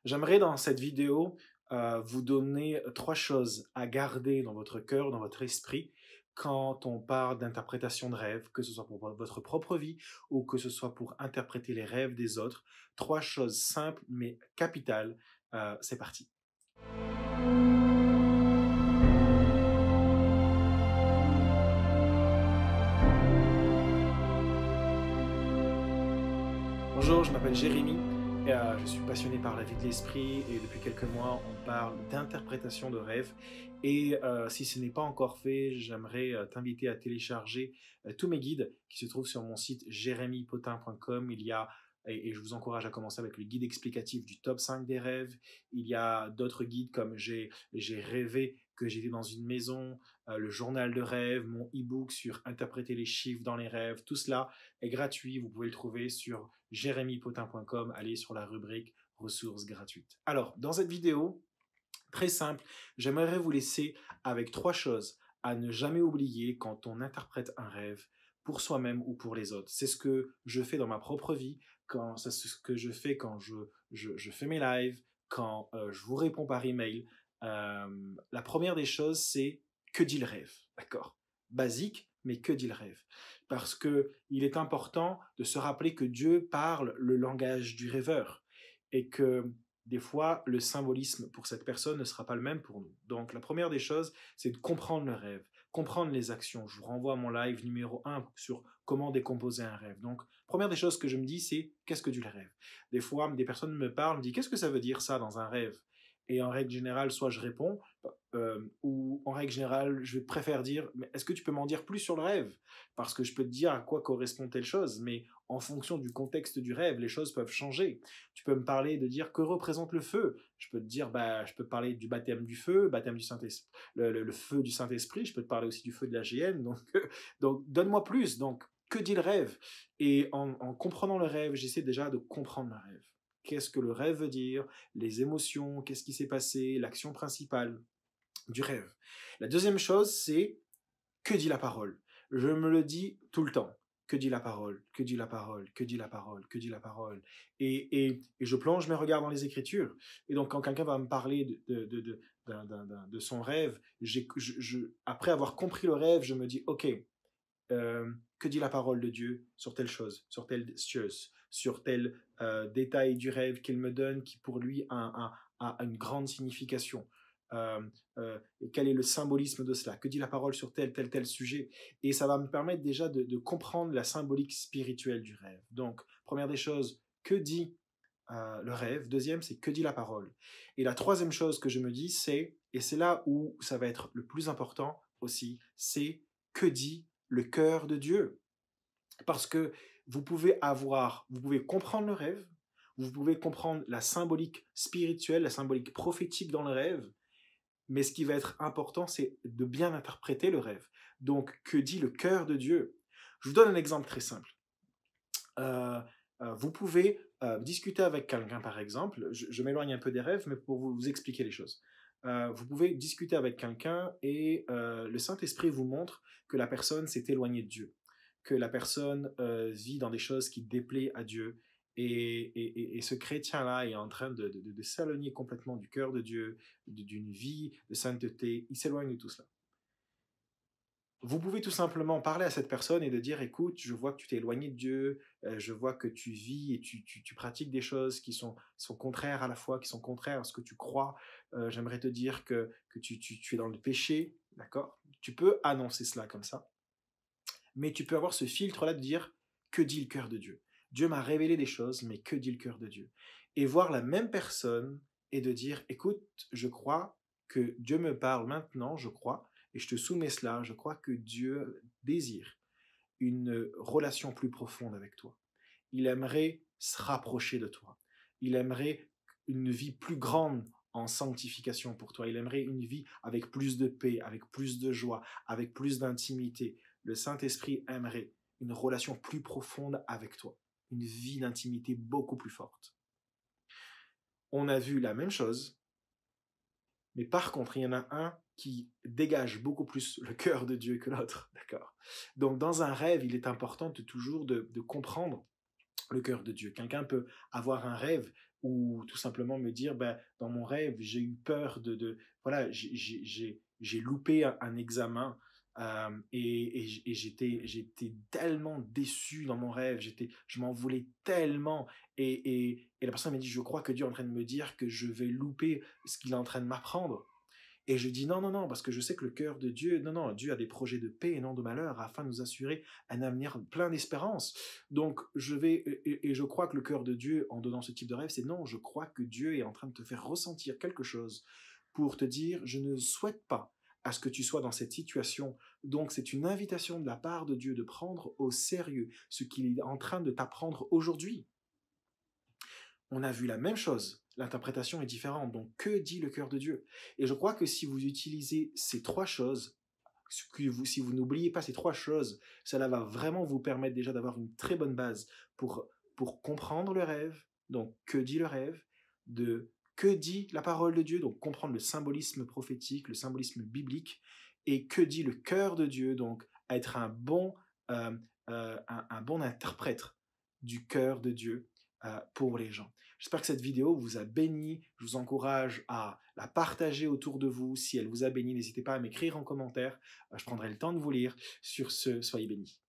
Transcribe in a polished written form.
J'aimerais dans cette vidéo vous donner trois choses à garder dans votre cœur, dans votre esprit, quand on parle d'interprétation de rêves, que ce soit pour votre propre vie ou que ce soit pour interpréter les rêves des autres. Trois choses simples mais capitales. C'est parti. Bonjour, je m'appelle Jérémy, et, je suis passionné par la vie de l'esprit et depuis quelques mois on parle d'interprétation de rêves et si ce n'est pas encore fait, j'aimerais t'inviter à télécharger tous mes guides qui se trouvent sur mon site jeremypotin.com. Il y a et je vous encourage à commencer avec le guide explicatif du top 5 des rêves. Il y a d'autres guides comme j'ai rêvé que j'étais dans une maison, le journal de rêve, mon e-book sur interpréter les chiffres dans les rêves. Tout cela est gratuit, vous pouvez le trouver sur jeremypotin.com, allez sur la rubrique ressources gratuites. Alors, dans cette vidéo, très simple, j'aimerais vous laisser avec trois choses à ne jamais oublier quand on interprète un rêve pour soi-même ou pour les autres. C'est ce que je fais dans ma propre vie, c'est ce que je fais quand je fais mes lives, quand je vous réponds par email. La première des choses, c'est que dit le rêve, d'accord? Basique, mais que dit le rêve? Parce qu'il est important de se rappeler que Dieu parle le langage du rêveur et que des fois, le symbolisme pour cette personne ne sera pas le même pour nous. Donc, la première des choses, c'est de comprendre le rêve, comprendre les actions. Je vous renvoie à mon live numéro 1 sur comment décomposer un rêve. Donc, première des choses que je me dis, c'est qu'est-ce que dit le rêve? Des fois, des personnes me parlent, me disent qu'est-ce que ça veut dire ça dans un rêve? Et en règle générale, soit je réponds, ou en règle générale, je préfère dire, mais est-ce que tu peux m'en dire plus sur le rêve? Parce que je peux te dire à quoi correspond telle chose, mais en fonction du contexte du rêve, les choses peuvent changer. Tu peux me parler de dire que représente le feu. Je peux te dire, je peux te parler du baptême du feu, baptême du Saint-Esprit, le feu du Saint-Esprit. Je peux te parler aussi du feu de la GN. Donc donne-moi plus. Donc, que dit le rêve? Et en comprenant le rêve, j'essaie déjà de comprendre le rêve. Qu'est-ce que le rêve veut dire? Les émotions, qu'est-ce qui s'est passé? L'action principale du rêve. La deuxième chose, c'est que dit la parole? Je me le dis tout le temps. Que dit la parole? Que dit la parole? Que dit la parole? Que dit la parole? Et je plonge mes regards dans les Écritures. Et donc, quand quelqu'un va me parler de son rêve, après avoir compris le rêve, je me dis, OK, que dit la parole de Dieu sur telle chose, sur telle chose, sur tel détail du rêve qu'il me donne qui pour lui a une grande signification. Quel est le symbolisme de cela? Que dit la parole sur tel sujet? Et ça va me permettre déjà de comprendre la symbolique spirituelle du rêve. Donc, première des choses, que dit le rêve? Deuxième, c'est que dit la parole? Et la troisième chose que je me dis, et c'est là où ça va être le plus important aussi, c'est que dit le cœur de Dieu? Parce que vous pouvez comprendre le rêve, vous pouvez comprendre la symbolique spirituelle, la symbolique prophétique dans le rêve, mais ce qui va être important, c'est de bien interpréter le rêve. Donc, que dit le cœur de Dieu? Je vous donne un exemple très simple. Vous pouvez discuter avec quelqu'un, par exemple, je m'éloigne un peu des rêves, mais pour vous expliquer les choses. Vous pouvez discuter avec quelqu'un et le Saint-Esprit vous montre que la personne s'est éloignée de Dieu, que la personne vit dans des choses qui déplaisent à Dieu, et ce chrétien-là est en train de s'éloigner complètement du cœur de Dieu, d'une vie de sainteté, il s'éloigne de tout cela. Vous pouvez tout simplement parler à cette personne et de dire, écoute, je vois que tu t'es éloigné de Dieu, je vois que tu vis et tu pratiques des choses qui sont contraires à la foi, qui sont contraires à ce que tu crois. J'aimerais te dire que tu es dans le péché, d'accord? Tu peux annoncer cela comme ça, mais tu peux avoir ce filtre-là de dire, que dit le cœur de Dieu? Dieu m'a révélé des choses, mais que dit le cœur de Dieu? Et voir la même personne et de dire, écoute, je crois que Dieu me parle maintenant, je crois, et je te soumets cela, je crois que Dieu désire une relation plus profonde avec toi. Il aimerait se rapprocher de toi. Il aimerait une vie plus grande en sanctification pour toi. Il aimerait une vie avec plus de paix, avec plus de joie, avec plus d'intimité. Le Saint-Esprit aimerait une relation plus profonde avec toi, une vie d'intimité beaucoup plus forte. On a vu la même chose, mais par contre, il y en a un qui dégage beaucoup plus le cœur de Dieu que l'autre, d'accord? Donc, dans un rêve, il est important toujours de comprendre le cœur de Dieu. Quelqu'un peut avoir un rêve ou tout simplement me dire, ben, dans mon rêve, j'ai eu peur voilà, j'ai loupé un examen et j'étais tellement déçu dans mon rêve, je m'en voulais tellement et la personne m'a dit, je crois que Dieu est en train de me dire que je vais louper ce qu'il est en train de m'apprendre. Et je dis non, non, non, parce que je sais que le cœur de Dieu, non, non, Dieu a des projets de paix et non de malheur afin de nous assurer un avenir plein d'espérance. Donc, et je crois que le cœur de Dieu, en donnant ce type de rêve, c'est non, je crois que Dieu est en train de te faire ressentir quelque chose pour te dire, je ne souhaite pas à ce que tu sois dans cette situation. Donc, c'est une invitation de la part de Dieu de prendre au sérieux ce qu'il est en train de t'apprendre aujourd'hui. On a vu la même chose. L'interprétation est différente. Donc, que dit le cœur de Dieu? Et je crois que si vous utilisez ces trois choses, si vous n'oubliez pas ces trois choses, cela va vraiment vous permettre déjà d'avoir une très bonne base pour comprendre le rêve. Donc, que dit le rêve? Que dit la parole de Dieu? Donc, comprendre le symbolisme prophétique, le symbolisme biblique. Et que dit le cœur de Dieu? Donc, être euh, un bon interprète du cœur de Dieu pour les gens. J'espère que cette vidéo vous a béni. Je vous encourage à la partager autour de vous. Si elle vous a béni, n'hésitez pas à m'écrire en commentaire. Je prendrai le temps de vous lire. Sur ce, soyez bénis.